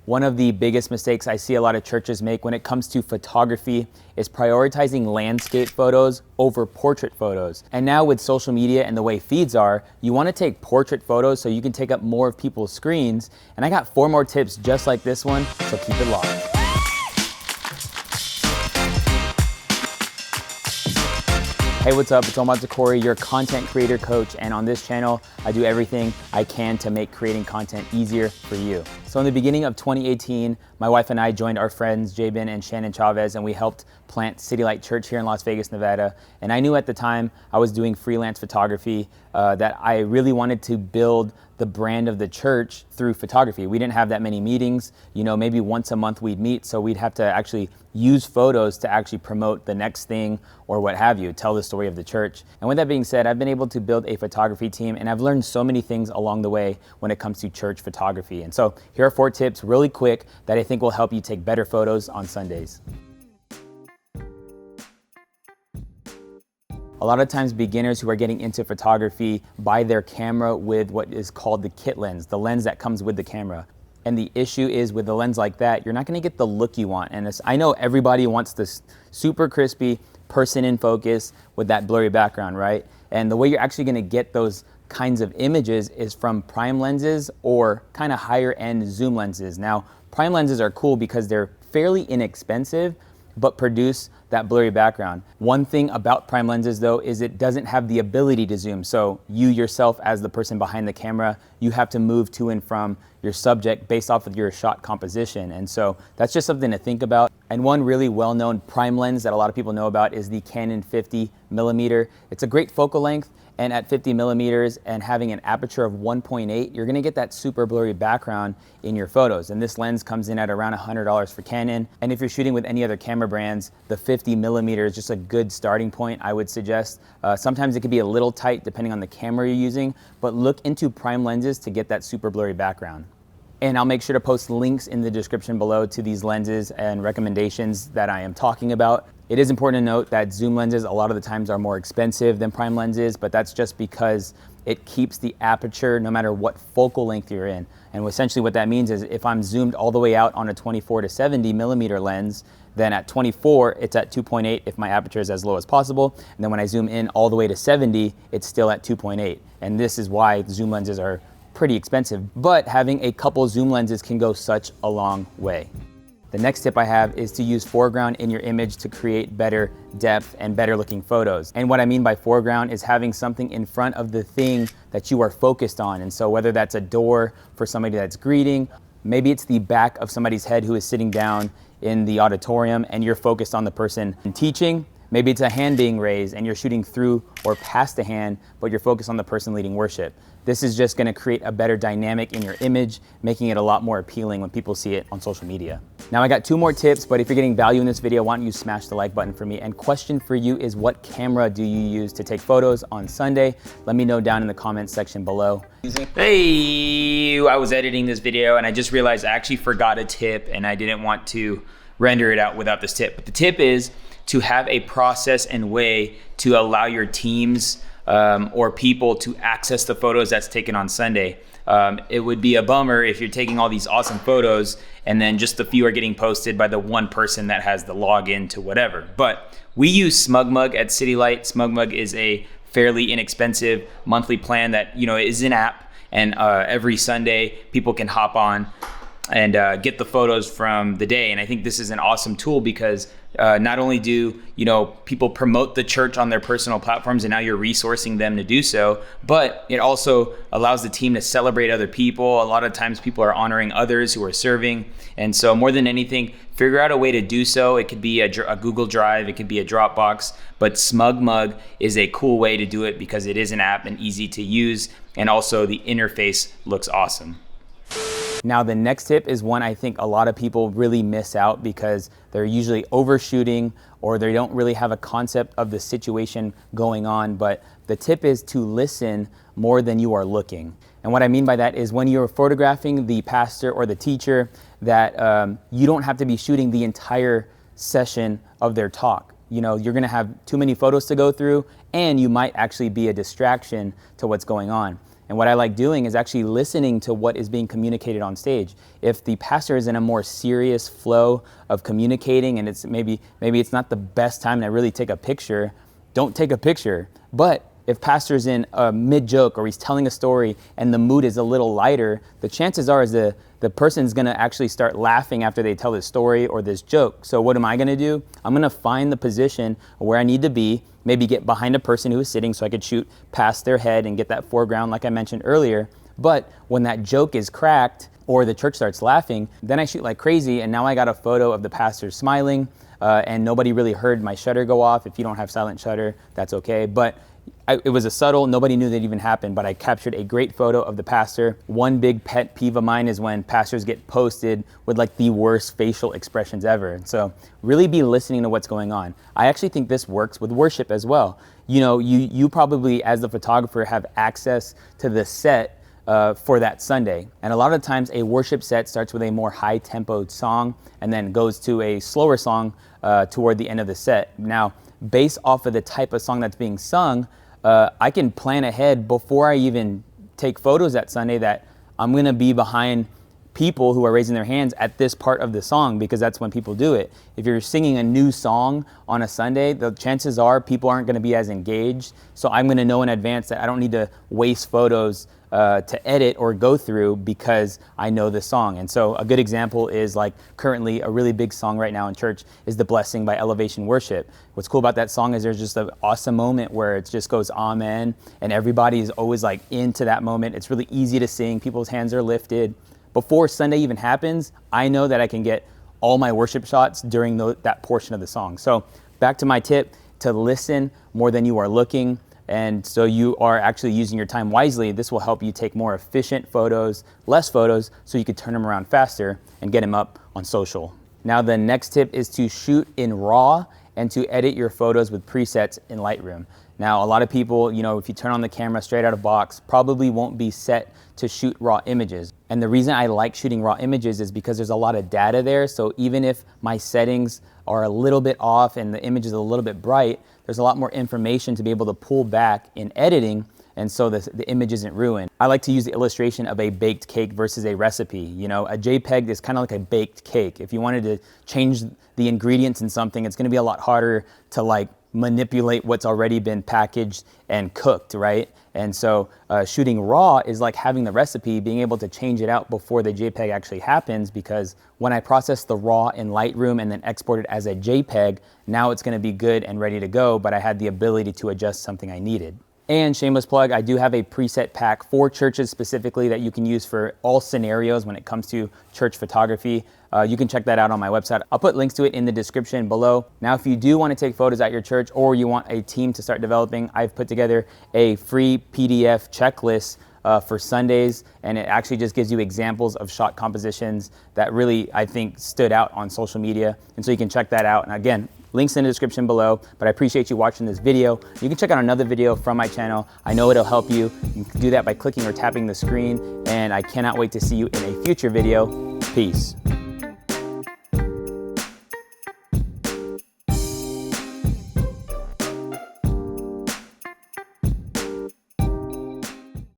One of the biggest mistakes I see a lot of churches make when it comes to photography is prioritizing landscape photos over portrait photos. And now with social media and the way feeds are, you want to take portrait photos so you can take up more of people's screens. And I got 4 more tips just like this one, so keep it locked. Hey, what's up? It's Omar, your content creator coach, and on this channel, I do everything I can to make creating content easier for you. So in the beginning of 2018, my wife and I joined our friends Jabin and Shannon Chavez, and we helped plant City Light Church here in Las Vegas, Nevada. And I knew at the time I was doing freelance photography that I really wanted to build the brand of the church through photography. We didn't have that many meetings, maybe once a month we'd meet, so we'd have to actually use photos to actually promote the next thing or what have you, tell the story of the church. And with that being said, I've been able to build a photography team, and I've learned so many things along the way when it comes to church photography. And so here are 4 tips really quick that I think will help you take better photos on Sundays. A lot of times beginners who are getting into photography buy their camera with what is called the kit lens, the lens that comes with the camera. And the issue is with a lens like that, you're not gonna get the look you want. And I know everybody wants this super crispy person in focus with that blurry background, right? And the way you're actually gonna get those kinds of images is from prime lenses or kind of higher end zoom lenses. Now, prime lenses are cool because they're fairly inexpensive, but produce that blurry background. One thing about prime lenses though is it doesn't have the ability to zoom. So you yourself as the person behind the camera, you have to move to and from your subject based off of your shot composition. And so that's just something to think about. And one really well-known prime lens that a lot of people know about is the Canon 50mm. It's a great focal length, and at 50 millimeters and having an aperture of 1.8, you're gonna get that super blurry background in your photos. And this lens comes in at around $100 for Canon. And if you're shooting with any other camera brands, the 50mm is just a good starting point, I would suggest. Sometimes it can be a little tight depending on the camera you're using, but look into prime lenses to get that super blurry background. And I'll make sure to post links in the description below to these lenses and recommendations that I am talking about. It is important to note that zoom lenses a lot of the times are more expensive than prime lenses, but that's just because it keeps the aperture no matter what focal length you're in. And essentially what that means is if I'm zoomed all the way out on a 24 to 70 millimeter lens, then at 24, it's at 2.8 if my aperture is as low as possible. And then when I zoom in all the way to 70, it's still at 2.8. And this is why zoom lenses are pretty expensive, but having a couple zoom lenses can go such a long way. The next tip I have is to use foreground in your image to create better depth and better looking photos. And what I mean by foreground is having something in front of the thing that you are focused on. And so whether that's a door for somebody that's greeting, maybe it's the back of somebody's head who is sitting down in the auditorium and you're focused on the person teaching. Maybe it's a hand being raised and you're shooting through or past the hand, but you're focused on the person leading worship. This is just gonna create a better dynamic in your image, making it a lot more appealing when people see it on social media. Now I got 2 more tips, but if you're getting value in this video, why don't you smash the like button for me? And question for you is, what camera do you use to take photos on Sunday? Let me know down in the comments section below. Hey, I was editing this video and I just realized I actually forgot a tip and I didn't want to render it out without this tip. But the tip is to have a process and way to allow your teams or people to access the photos that's taken on Sunday. It would be a bummer if you're taking all these awesome photos and then just a few are getting posted by the one person that has the login to whatever. But we use SmugMug at City Light. SmugMug is a fairly inexpensive monthly plan that is an app, and every Sunday people can hop on and get the photos from the day. And I think this is an awesome tool because not only do people promote the church on their personal platforms and now you're resourcing them to do so, but it also allows the team to celebrate other people. A lot of times people are honoring others who are serving. And so more than anything, figure out a way to do so. It could be a Google Drive, it could be a Dropbox, but SmugMug is a cool way to do it because it is an app and easy to use. And also the interface looks awesome. Now the next tip is one I think a lot of people really miss out because they're usually overshooting or they don't really have a concept of the situation going on. But the tip is to listen more than you are looking. And what I mean by that is when you're photographing the pastor or the teacher, that you don't have to be shooting the entire session of their talk. You're gonna have too many photos to go through and you might actually be a distraction to what's going on. And what I like doing is actually listening to what is being communicated on stage. If the pastor is in a more serious flow of communicating and it's maybe it's not the best time to really take a picture, don't take a picture. But if pastor's in a mid-joke or he's telling a story and the mood is a little lighter, the chances are is the person's gonna actually start laughing after they tell this story or this joke. So what am I gonna do? I'm gonna find the position where I need to be, maybe get behind a person who is sitting so I could shoot past their head and get that foreground like I mentioned earlier. But when that joke is cracked or the church starts laughing, then I shoot like crazy and now I got a photo of the pastor smiling and nobody really heard my shutter go off. If you don't have silent shutter, that's okay. But it was a subtle, nobody knew that even happened, but I captured a great photo of the pastor. One big pet peeve of mine is when pastors get posted with like the worst facial expressions ever. So really be listening to what's going on. I actually think this works with worship as well. You know, you probably as the photographer have access to the set for that Sunday. And a lot of times a worship set starts with a more high tempoed song and then goes to a slower song toward the end of the set. Now, based off of the type of song that's being sung, I can plan ahead before I even take photos that Sunday that I'm gonna be behind people who are raising their hands at this part of the song because that's when people do it. If you're singing a new song on a Sunday, the chances are people aren't gonna be as engaged. So I'm gonna know in advance that I don't need to waste photos to edit or go through because I know the song. And so a good example is like currently a really big song right now in church is The Blessing by Elevation Worship. What's cool about that song is there's just an awesome moment where it just goes amen and everybody is always like into that moment. It's really easy to sing, people's hands are lifted. Before Sunday even happens, I know that I can get all my worship shots during that portion of the song. So back to my tip, to listen more than you are looking. And so you are actually using your time wisely. This will help you take more efficient photos, less photos, so you can turn them around faster and get them up on social. Now the next tip is to shoot in RAW and to edit your photos with presets in Lightroom. Now a lot of people, you know, if you turn on the camera straight out of box, probably won't be set to shoot raw images. And the reason I like shooting raw images is because there's a lot of data there. So even if my settings are a little bit off and the image is a little bit bright, there's a lot more information to be able to pull back in editing, and so the image isn't ruined. I like to use the illustration of a baked cake versus a recipe. You know, a JPEG is kind of like a baked cake. If you wanted to change the ingredients in something, it's gonna be a lot harder to like manipulate what's already been packaged and cooked, right? And so shooting raw is like having the recipe, being able to change it out before the JPEG actually happens, because when I process the raw in Lightroom and then export it as a JPEG, now it's gonna be good and ready to go, but I had the ability to adjust something I needed. And shameless plug, I do have a preset pack for churches specifically that you can use for all scenarios when it comes to church photography. You can check that out on my website. I'll put links to it in the description below. Now, if you do want to take photos at your church or you want a team to start developing, I've put together a free PDF checklist for Sundays, and it actually just gives you examples of shot compositions that really, I think, stood out on social media. And so you can check that out. And again, links in the description below, but I appreciate you watching this video. You can check out another video from my channel. I know it'll help you. You can do that by clicking or tapping the screen, and I cannot wait to see you in a future video. Peace.